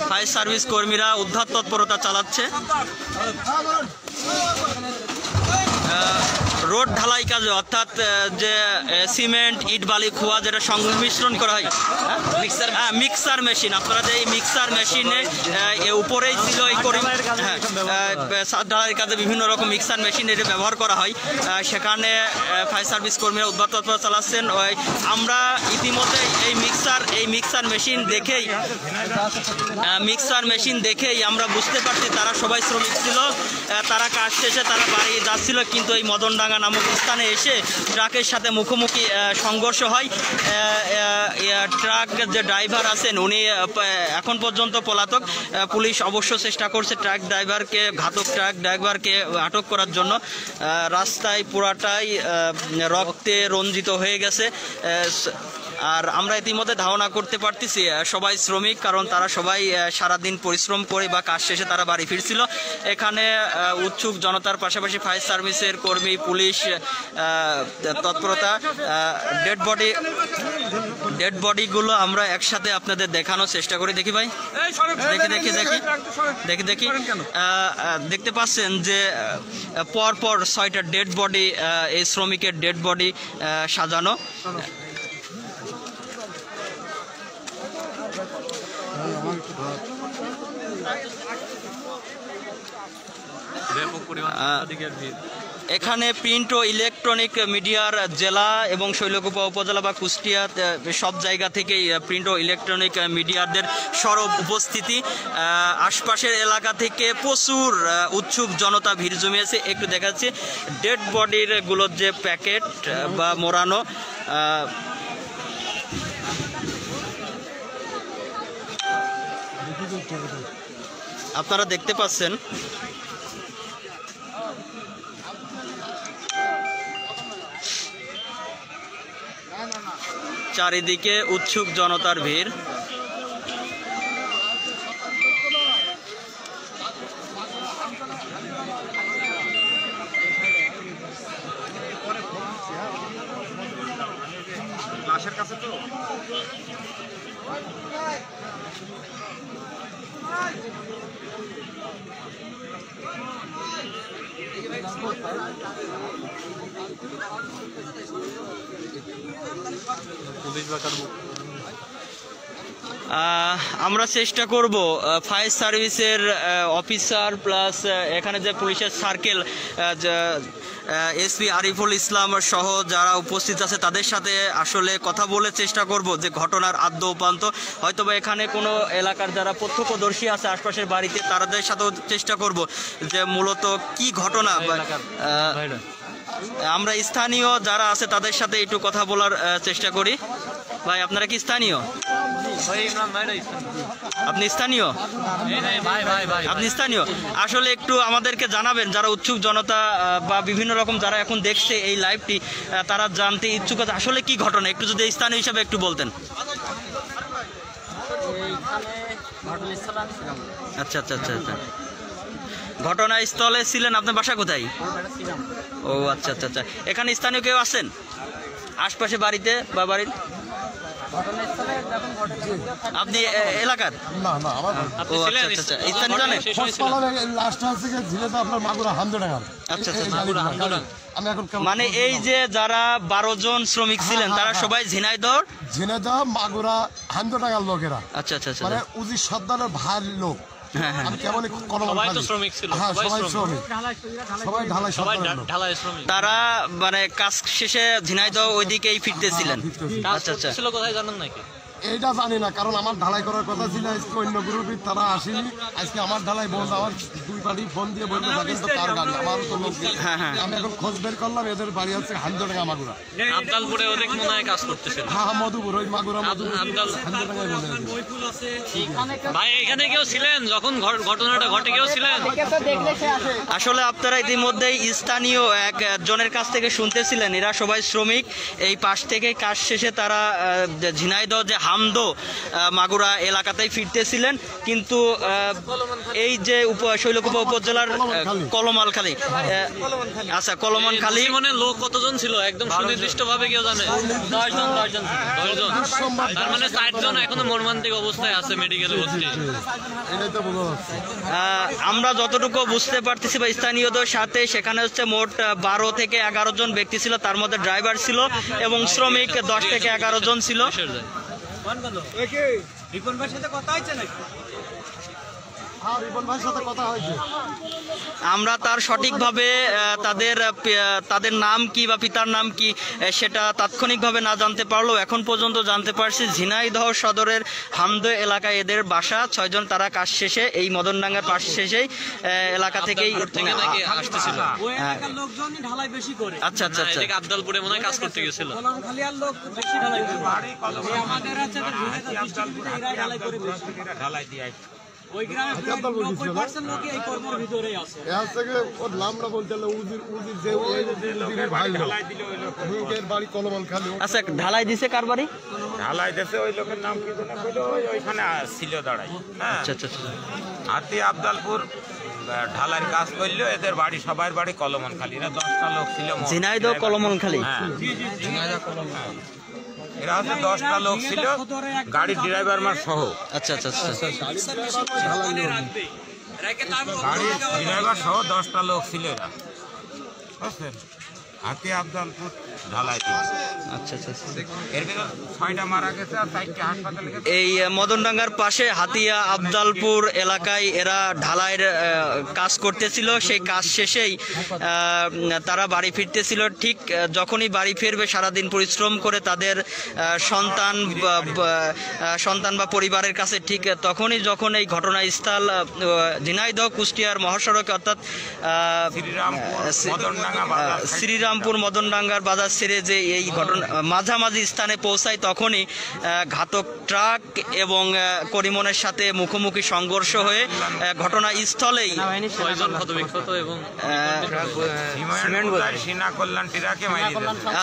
Fire service কর্মীরা উদ্ধার তৎপরতা চালাচ্ছে। রোড ঢালাই কাজে অর্থাৎ যে সিমেন্ট ইট বালি খোয়া যেটা সংমিশ্রণ করা হয় মিক্সার মেশিন, আপনারা যে এই মিক্সার মেশিনে উপরেই ছিল এই ঢালাই কাজে বিভিন্ন রকম মিক্সার মেশিন এটা ব্যবহার করা হয়, সেখানে ফায়ার সার্ভিস কর্মীরা উদ্ধার তৎপরতা চালাচ্ছেন। আমরা ইতিমধ্যে এই মিক্সার মেশিন দেখেই আমরা বুঝতে পারছি তারা সবাই শ্রমিক ছিল, তারা কাজ শেষে তারা বাড়ি যাচ্ছিল, কিন্তু এই মদনডাঙ্গা নামক স্থানে এসে ট্রাকের সাথে মুখোমুখি সংঘর্ষ হয়। ট্রাক যে ড্রাইভার আছেন উনি এখন পর্যন্ত পলাতক। পুলিশ অবশ্য চেষ্টা করছে ঘাতক ট্রাক ড্রাইভারকে আটক করার জন্য। রাস্তায় পুরাটাই রক্তে রঞ্জিত হয়ে গেছে। আর আমরা ইতিমধ্যে ধারণা করতে পারতেছি সবাই শ্রমিক, কারণ তারা সবাই সারাদিন পরিশ্রম করে বা কাজ শেষে তারা বাড়ি ফিরছিল। এখানে উৎসুক জনতার পাশাপাশি ফায়ার সার্ভিসের কর্মী, পুলিশ তৎপরতা। ডেড বডিগুলো আমরা একসাথে আপনাদের দেখানোর চেষ্টা করি। দেখি ভাই, দেখি দেখতে পাচ্ছেন যে পরপর 6টা ডেড বডি, এই শ্রমিকের ডেড বডি সাজানো। এখানে প্রিন্ট ও ইলেকট্রনিক মিডিয়ার জেলা এবং শৈলকুপা উপজেলা বা কুষ্টিয়া সব জায়গা থেকেই প্রিন্ট ও ইলেকট্রনিক মিডিয়াদের সরব উপস্থিতি। আশপাশের এলাকা থেকে প্রচুর উৎসুক জনতা ভিড় জমিয়েছে। একটু দেখাচ্ছি ডেড বডির গুলোর যে প্যাকেট বা মোড়ানো, আপনারা দেখতে পাচ্ছেন। চারিদিকে উৎসুক জনতার ভিড়। লাশের কাছে তো আমরা চেষ্টা করব ফায়ার সার্ভিসের অফিসার প্লাস এখানে যে পুলিশের সার্কেল এসপি আরিফুল ইসলাম সহ যারা উপস্থিত আছে তাদের সাথে আসলে কথা বলে চেষ্টা করব যে ঘটনার আদ্য উপান্ত। হয়তোবা এখানে কোনো এলাকার যারা প্রত্যক্ষদর্শী আছে আশপাশের বাড়িতে তাদের সাথেও চেষ্টা করব যে মূলত কি ঘটনা। আমরা স্থানীয় যারা আছে তাদের সাথে একটু কথা বলার চেষ্টা করি। ভাই, আপনারা কি স্থানীয়? আপনি স্থানীয়? আপনি স্থানীয়? আসলে একটু আমাদেরকে জানাবেন, যারা উৎসুক জনতা বা বিভিন্ন রকম যারা এখন দেখছে এই লাইভটি, তারা জানতে ইচ্ছুক আছে আসলে কি ঘটনা, একটু যদি স্থানীয় হিসাবে একটু বলতেন। আচ্ছা আচ্ছা আচ্ছা আচ্ছা, ঘটনাস্থলে ছিলেন। আপনার বাসা কোথায়? ও আচ্ছা আচ্ছা আচ্ছা। এখানে স্থানীয় কেউ আছেন আশপাশে বাড়িতে বা বাড়ির? আপনি এলাকার? না না, আমার স্থানীয় জানেন? আচ্ছা আচ্ছা। মানে এই যে যারা 12 জন শ্রমিক ছিলেন তারা সবাই ঝিনাইদহ মাগুরা হামদোডাঙ্গার লোকেরা। আচ্ছা আচ্ছা আচ্ছা। মানে উজির সর্দারের ভাইয়ের লোক। তারা মানে কাজ শেষে ঝিনাইদহ ওইদিকেই ফিরতেছিলেন। আচ্ছা আচ্ছা, কোথায় জানেন নাকি? এইটা জানি না, কারণ আমার ঢালাই করার কথা ছিল আজকে, অন্য গ্রুপের তারা আসেনি। আজকে আমার ঢালাই বলছে, আমার 2 পার্টি ফোন দিয়ে বলতে থাকেন তো কার গাড়ি, আমার তো লোক। আমি এখন খোঁজ বের করলাম, এদের বাড়ি হচ্ছে হামদোডাঙ্গা মাগুরা। আবদালপুরে ওদের মনে হয় কাজ করতেছিল। হ্যাঁ মধুপুর, ওই মাগুরা মধুপুর হামদোডাঙ্গায় বলে। ভাই এখানে কেউ ছিলেন যখন ঘটনাটা ঘটে? কেউ ছিলেন? আসলে আপনারা ইতিমধ্যেই স্থানীয় একজনের কাছ থেকে শুনতেছিলেন, এরা সবাই শ্রমিক। এই পাশ থেকে কাজ শেষে তারা ঝিনাইদহ যে হামদো মাগুরা এলাকাতেই ফিরতেছিলেন, কিন্তু এই যে শৈলকুপা উপজেলার কলমালখালী, আচ্ছা কলমানখালী মানে লোক কতজন ছিল একদম সুনির্দিষ্ট ভাবে কেউ জানে? 10 জন। তার মানে 4 জন এখনো মর্মান্তিক অবস্থায় আছে মেডিকেলে ভর্তি। আমরা যতটুকু বুঝতে পারতেছি বা স্থানীয়দের সাথে, সেখানে হচ্ছে মোট 12 থেকে 11 জন ব্যক্তি ছিল, তার মধ্যে ড্রাইভার ছিল এবং শ্রমিক 10 থেকে 11 জন ছিল। আমরা তার সঠিকভাবে তাদের নাম কি বা পিতার নাম কি সেটা তাৎক্ষণিকভাবে না জানতে পারলেও এখন পর্যন্ত জানতে পারছি ঝিনাইদহ সদরের হামদো এলাকায় এদের বাসা। 6 জন তারা কাজ শেষে এই মদনডাঙ্গার পাশ শেষেই এলাকা থেকেই আসতেছিল। আচ্ছা আচ্ছা আচ্ছা, আবদালপুরে মনে হয় কাজ করতে গেছিল। আচ্ছা, ঢালাই দিছে কার বাড়ি? ঢালাই দিছে ওই লোকের নাম কি জানা কইলো, ওইখানে ছিল দাঁড়াই। আচ্ছা আচ্ছা, হাতি আবদালপুর ঢালাইয়ের কাজ করলো, এদের বাড়ি সবার বাড়ি কলমনখালী। এরা 10টা লোক ছিল ঝিনাইদহ কলমনখালী। এরা হচ্ছে 10টা লোক ছিল, গাড়ির ড্রাইভার মার সহ। আচ্ছা আচ্ছা আচ্ছা, গাড়ির ড্রাইভার সহ 10টা লোক ছিল এরা, বুঝছেন? হাতি আবদালপুর ঢালাই। আচ্ছা আচ্ছা, এর ভিতর 6টা মারা গেছে আর 4টা হাসপাতালে গেছে। এই মদনডাঙ্গার পাশে হাতিয়া আবদালপুর এলাকায় এরা ঢালাইয়ের কাজ করতেছিল। সেই কাজ শেষেই তারা বাড়ি ফিরতেছিল। ঠিক যখনই বাড়ি ফিরবে, সারাদিন পরিশ্রম করে তাদের সন্তান বা পরিবারের কাছে, ঠিক তখনই যখন এই ঘটনাস্থল ঝিনাইদহ কুষ্টিয়ার মহাসড়কে অর্থাৎ শ্রীরামপুর মদনডাঙ্গার বাজার ছেড়ে যে এই ঘটনা মাঝামাঝি স্থানে পৌঁছায়, তখনই ঘাতক ট্রাক এবং করিমনের সাথে মুখোমুখি সংঘর্ষ হয়ে ঘটনাস্থলেই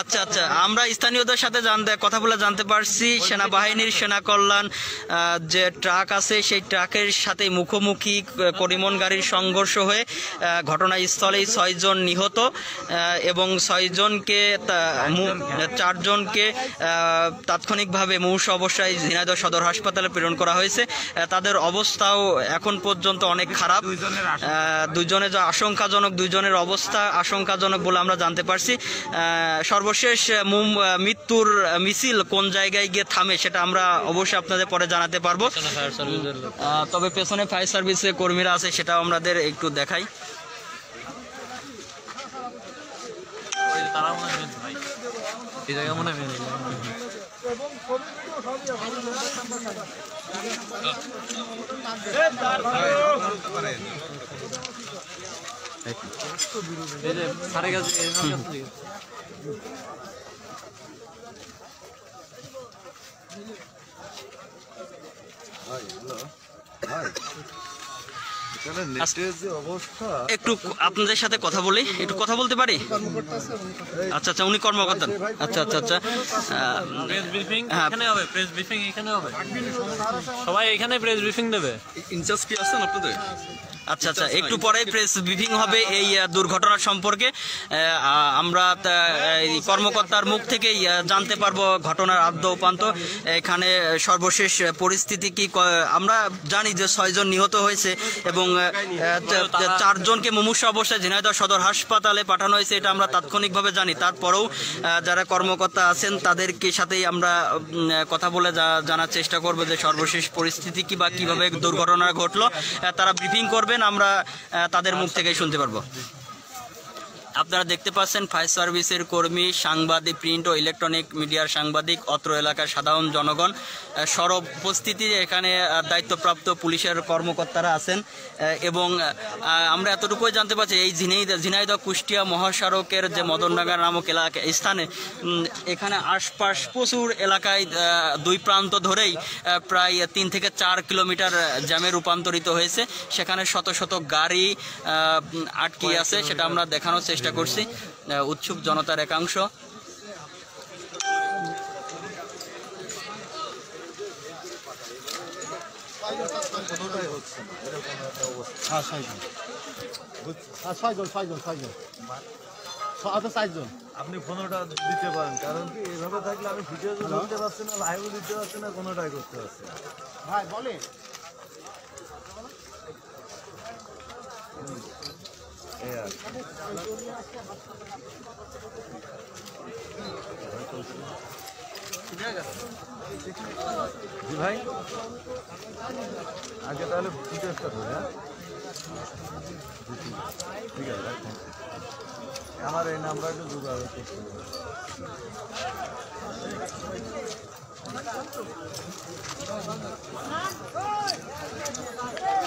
আচ্ছা আচ্ছা, আমরা স্থানীয়দের সাথে কথা বলে জানতে পারছি সেনাবাহিনীর সেনা কল্যাণ যে ট্রাক আছে, সেই ট্রাকের সাথে মুখোমুখি করিমন গাড়ির সংঘর্ষ হয়ে ঘটনাস্থলেই 6 জন নিহত এবং 6 জনকে 4 জনকে তাৎক্ষণিকভাবে মুমূর্ষু অবস্থায় ঝিনাইদহ সদর হাসপাতালে প্রেরণ করা হয়েছে। তাদের অবস্থাও এখন পর্যন্ত অনেক খারাপ। 2 জনের যে আশঙ্কাজনক, 2 জনের অবস্থা আশঙ্কাজনক বলে আমরা জানতে পারছি। সর্বশেষ মৃত্যুর মিছিল কোন জায়গায় গিয়ে থামে সেটা আমরা অবশ্যই আপনাদের পরে জানাতে পারবো। তবে পেছনে ফায়ার সার্ভিসের কর্মীরা আছে, সেটাও আমাদের একটু দেখাই। এই জায়গা মনে হয় সাড়ে গেছে। একটু আপনাদের সাথে কথা বলি, একটু কথা বলতে পারি? আচ্ছা আচ্ছা, উনি কর্মকর্তা। আচ্ছা আচ্ছা আচ্ছা, প্রেস ব্রিফিং এখানে হবে, প্রেস ব্রিফিং এখানে হবে, সবাই এখানে প্রেস ব্রিফিং দেবে। ইনচার্জ কি আছেন আপনাদের? আচ্ছা আচ্ছা, একটু পরে প্রেস ব্রিফিং হবে এই দুর্ঘটনার সম্পর্কে। আমরা কর্মকর্তার মুখ থেকেই জানতে পারবো ঘটনার আদ্য উপান্ত, এখানে সর্বশেষ পরিস্থিতি কি। আমরা জানি যে 6 জন নিহত হয়েছে এবং 4 জনকে মুমূর্ষু অবস্থায় ঝিনাইদহ সদর হাসপাতালে পাঠানো হয়েছে, এটা আমরা তাৎক্ষণিকভাবে জানি। তারপরেও যারা কর্মকর্তা আছেন তাদেরকে সাথেই আমরা কথা বলে জানার চেষ্টা করবো যে সর্বশেষ পরিস্থিতি কি বা কিভাবে দুর্ঘটনা ঘটলো। তারা ব্রিফিং করবে, আমরা তাদের মুখ থেকে শুনতে পারবো। আপনারা দেখতে পাচ্ছেন ফায়ার সার্ভিসের কর্মী, সাংবাদিক, প্রিন্ট ও ইলেকট্রনিক মিডিয়ার সাংবাদিক, অত্র এলাকার সাধারণ জনগণ সরব উপস্থিতি। এখানে দায়িত্বপ্রাপ্ত পুলিশের কর্মকর্তারা আছেন এবং আমরা এতটুকুই জানতে পারছি এই ঝিনাইদহ কুষ্টিয়া মহাসড়কের যে মদনডাঙ্গা নামক এলাকা স্থানে, এখানে আশপাশ প্রচুর এলাকায় 2 প্রান্ত ধরেই প্রায় 3 থেকে 4 কিলোমিটার জ্যামে রূপান্তরিত হয়েছে। সেখানে শত শত গাড়ি আটকে আছে, সেটা আমরা দেখানোর চেষ্টা করছি। উৎসুক জনতার একাংশ। আপনি কোনোটা দিতে পারেন, কারণ কি এভাবে থাকলে আমি ভিডিও দিতে পারছি না, লাইভও দিতে পারছি না, কোনোটাই করতে পারছি না। ভাই বলে জি ভাই, আগে তাহলে ডিটেলসটা ধরে। হ্যাঁ ঠিক আছে ভাই, আমার এই নাম্বারটা যোগাযোগ করতে হবে।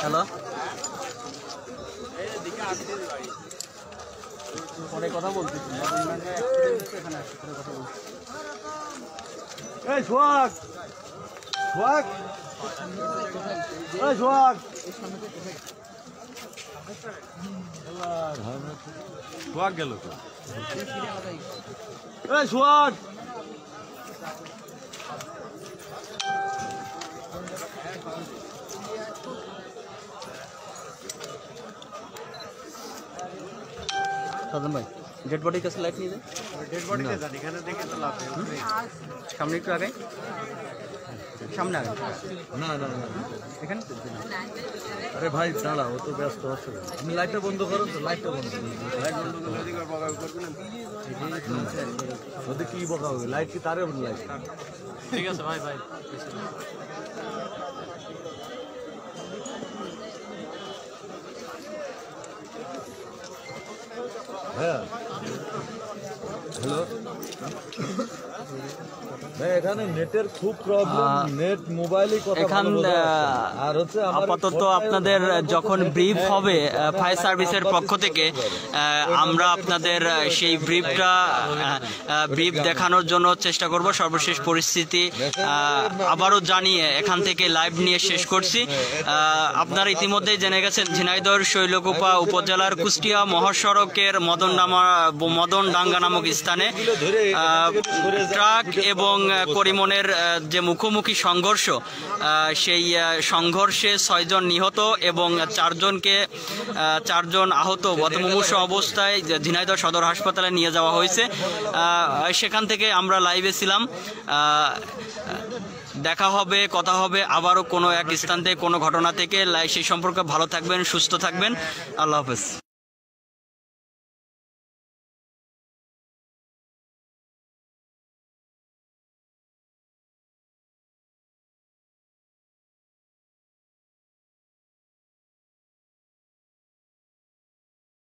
হ্যালো, ফোনে কথা বলতেছি। এই সোহাগ, সোহাগ, এই সোহাগ, সোহাগ গেল তো। এই সোহাগ, সাধন ভাই ডেড বডির কাছে লাইট নিয়ে যায়, ডেড বডিতে যান, এখানে দেখে তো লাভ নেই। সামনে একটু আগে, সামনে আগে, না না না, এখানে আরে ভাই দাঁড়া, ও তো ব্যস্ত আছে। আপনি লাইটটা বন্ধ করুন তো, লাইটটা বন্ধ করুন। লাইট বন্ধ করলে ওদের কি বকা হবে? লাইট কি তারে লাইট? ঠিক আছে ভাই ভাই। হ্যাঁ হ্যালো ভাই, এখানে নেটের খুব প্রবলেম, নেট মোবাইলই কথা এখান আর হচ্ছে আপাতত আপনাদের যখন ব্রিফ হবে ফায়ার সার্ভিসের পক্ষ থেকে, আমরা আপনাদের সেই ব্রিফ দেখানোর জন্য চেষ্টা করব। সর্বশেষ পরিস্থিতি আবারও জানিয়ে এখান থেকে লাইভ নিয়ে শেষ করছি। আপনারা ইতিমধ্যেই জেনে গেছেন ঝিনাইদহ শৈলকুপা উপজেলার কুষ্টিয়া মহাসড়কের মদনডাঙ্গা নামক স্থানে ট্রাক এবং করিমনের যে মুখোমুখি সংঘর্ষ, সেই সংঘর্ষে 6 জন নিহত এবং 4 জন আহত মুমূর্ষু অবস্থায় ঝিনাইদহ সদর হাসপাতালে নিয়ে যাওয়া হয়েছে। সেখান থেকে আমরা লাইভে ছিলাম। দেখা হবে, কথা হবে আবারও কোনো এক স্থান থেকে, কোনো ঘটনা থেকে। সেই সম্পর্কে ভালো থাকবেন, সুস্থ থাকবেন। আল্লাহ হাফেজ।